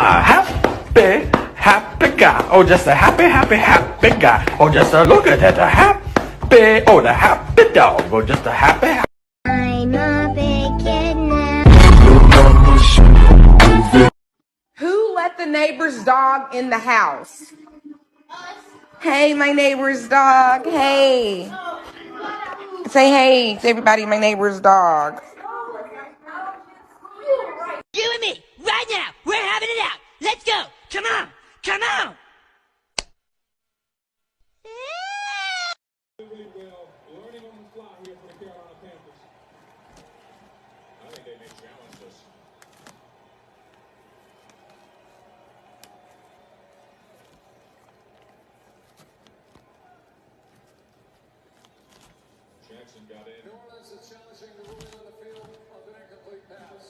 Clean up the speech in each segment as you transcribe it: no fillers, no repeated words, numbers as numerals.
a happy guy. Oh, just a happy guy. Oh, just a look at that, a happy, oh, the happy dog. Oh, just a happy. I'm a big kid now. Who let the neighbor's dog in the house? Hey, my neighbor's dog. Hey. Say hey to everybody, my neighbor's dog. You and me, right now. We're having it out. Let's go. Come on. Come on. Learning on the fly here for the Carolina Panthers. I think they may challenge this. Jackson got in. New Orleans is challenging the ruling on the field of an incomplete pass.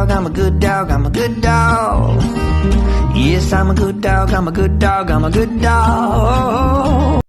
I'm a good dog, I'm a good dog. Yes, I'm a good dog, I'm a good dog, I'm a good dog.